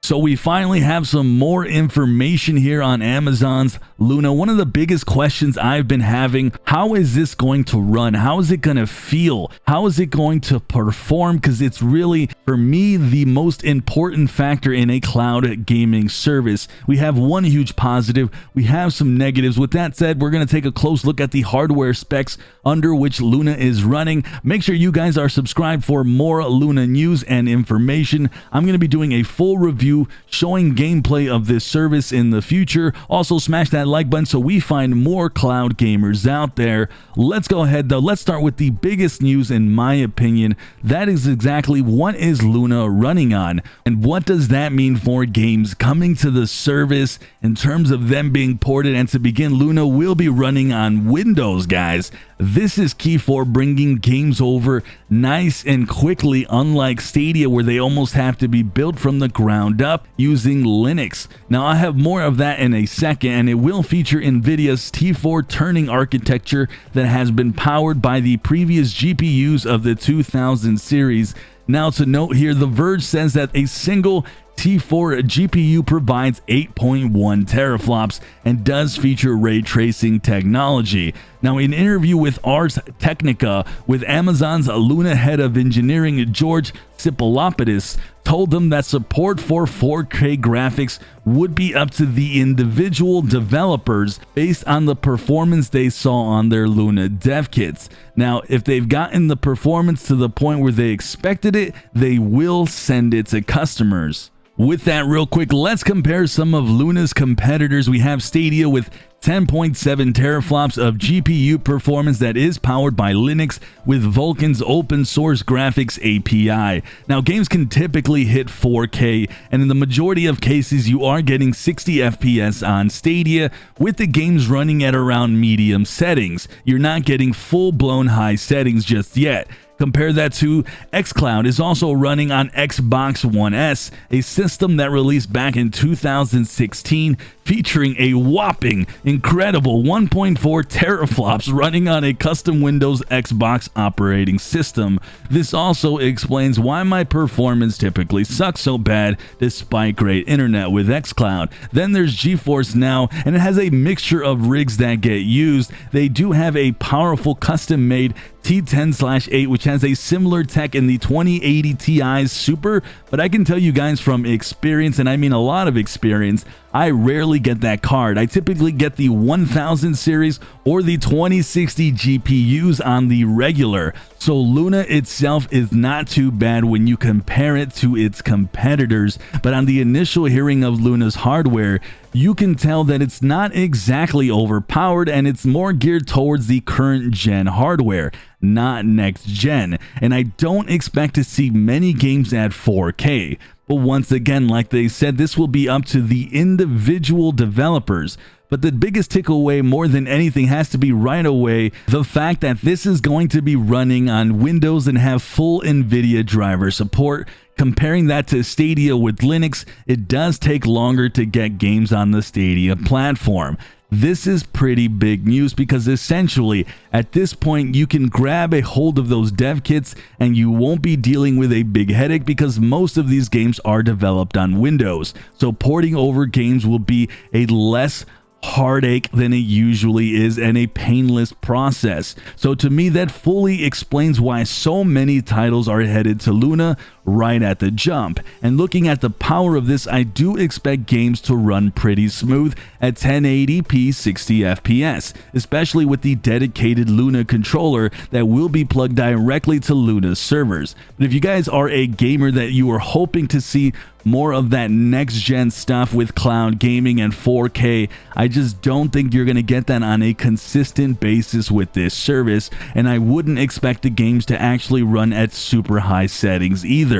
So we finally have some more information here on Amazon's Luna. One of the biggest questions I've been having, how is this going to run? How is it going to feel? How is it going to perform? Because it's really, for me, the most important factor in a cloud gaming service. We have one huge positive, we have some negatives. With that said, we're going to take a close look at the hardware specs under which Luna is running. Make sure you guys are subscribed for more Luna news and information. I'm going to be doing a full review showing gameplay of this service in the future. Also, smash that like button so we find more cloud gamers out there. Let's go ahead though. Let's start with the biggest news in my opinion. That is exactly what is Luna running on, and what does that mean for games coming to the service in terms of them being ported. And to begin, Luna will be running on Windows, guys. This is key for bringing games over nice and quickly, unlike Stadia where they almost have to be built from the ground up using Linux. Now I have more of that in a second, and it will feature NVIDIA's T4 turning architecture that has been powered by the previous GPUs of the 2000 series. Now to note here, The Verge says that a single T4 GPU provides 8.1 teraflops and does feature ray tracing technology. Now, in an interview with Ars Technica with Amazon's Luna head of engineering, George Sipolopoulos, told them that support for 4K graphics would be up to the individual developers based on the performance they saw on their Luna dev kits. Now, if they've gotten the performance to the point where they expected it, they will send it to customers. With that, real quick, let's compare some of Luna's competitors. We have Stadia with 10.7 teraflops of GPU performance that is powered by Linux with Vulkan's open source graphics API. Now, games can typically hit 4K, and in the majority of cases, you are getting 60 FPS on Stadia, with the games running at around medium settings. You're not getting full-blown high settings just yet. Compare that to xCloud, is also running on Xbox One S, a system that released back in 2016, featuring a whopping incredible 1.4 teraflops running on a custom Windows Xbox operating system. This also explains why my performance typically sucks so bad despite great internet with xCloud. Then there's Geforce now, and it has a mixture of rigs that get used. They do have a powerful custom-made T10/8, which has a similar tech in the 2080 Ti's Super, but I can tell you guys from experience, and I mean a lot of experience, I rarely get that card. I typically get the 1000 series or the 2060 GPUs on the regular. So Luna itself is not too bad when you compare it to its competitors, but on the initial hearing of Luna's hardware, you can tell that it's not exactly overpowered, and it's more geared towards the current gen hardware, not next gen. And I don't expect to see many games at 4K. But once again, like they said, this will be up to the individual developers. But the biggest takeaway more than anything has to be right away the fact that this is going to be running on Windows and have full NVIDIA driver support. Comparing that to Stadia with Linux, it does take longer to get games on the Stadia platform. This is pretty big news because essentially at this point you can grab a hold of those dev kits and you won't be dealing with a big headache because most of these games are developed on Windows. So porting over games will be a less heartache than it usually is and a painless process. So to me, that fully explains why so many titles are headed to Luna right at the jump. And looking at the power of this, I do expect games to run pretty smooth at 1080p 60 FPS, especially with the dedicated Luna controller that will be plugged directly to Luna's servers. But if you guys are a gamer that you are hoping to see more of that next gen stuff with cloud gaming and 4K, I just don't think you're going to get that on a consistent basis with this service, and I wouldn't expect the games to actually run at super high settings either.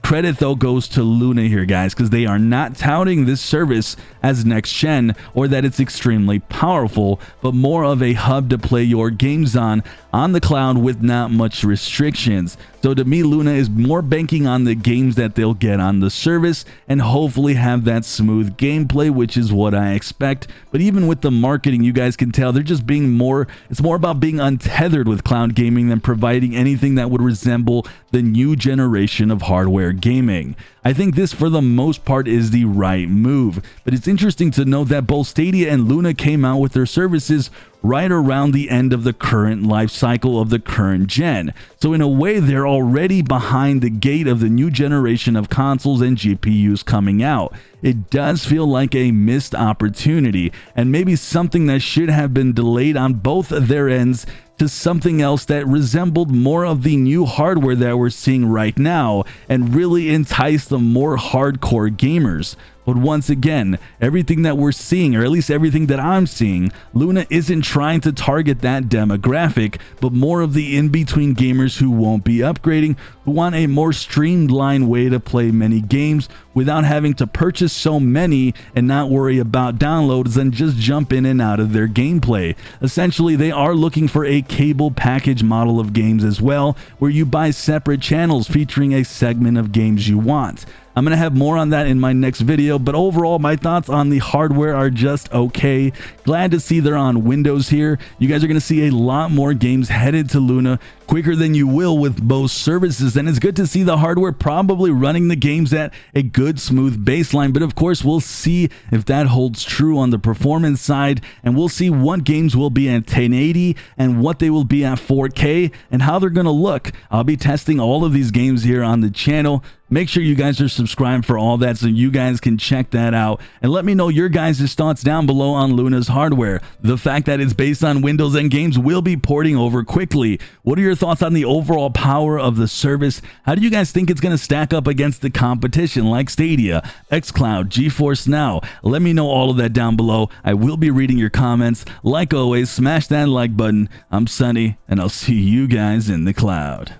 Credit though goes to Luna here, guys, because they are not touting this service as next gen or that it's extremely powerful, but more of a hub to play your games on the cloud with not much restrictions. So to me, Luna is more banking on the games that they'll get on the service and hopefully have that smooth gameplay, which is what I expect. But even with the marketing, you guys can tell they're just being it's more about being untethered with cloud gaming than providing anything that would resemble the new generation of hardware gaming. I think this for the most part is the right move, but it's interesting to note that both Stadia and Luna came out with their services right around the end of the current life cycle of the current gen. So in a way, they're already behind the gate of the new generation of consoles and GPUs coming out. It does feel like a missed opportunity, and maybe something that should have been delayed on both of their ends to something else that resembled more of the new hardware that we're seeing right now and really entice the more hardcore gamers. But once again, everything that we're seeing, or at least everything that I'm seeing, Luna isn't trying to target that demographic, but more of the in-between gamers who won't be upgrading, who want a more streamlined way to play many games without having to purchase so many and not worry about downloads and just jump in and out of their gameplay. Essentially, they are looking for a cable package model of games as well, where you buy separate channels featuring a segment of games you want. I'm going to have more on that in my next video, but overall my thoughts on the hardware are just okay. Glad to see they're on Windows here. You guys are going to see a lot more games headed to Luna quicker than you will with most services, and it's good to see the hardware probably running the games at a good smooth baseline, but of course we'll see if that holds true on the performance side, and we'll see what games will be at 1080 and what they will be at 4K and how they're going to look. I'll be testing all of these games here on the channel. Make sure you guys are subscribed for all that so you guys can check that out, and let me know your guys' thoughts down below on Luna's hardware. The fact that it's based on Windows and games will be porting over quickly. What are your thoughts on the overall power of the service? How do you guys think it's going to stack up against the competition like Stadia, xCloud, Geforce Now? Let me know all of that down below. I will be reading your comments. Like always, smash that like button. I'm Sunny, and I'll see you guys in the cloud.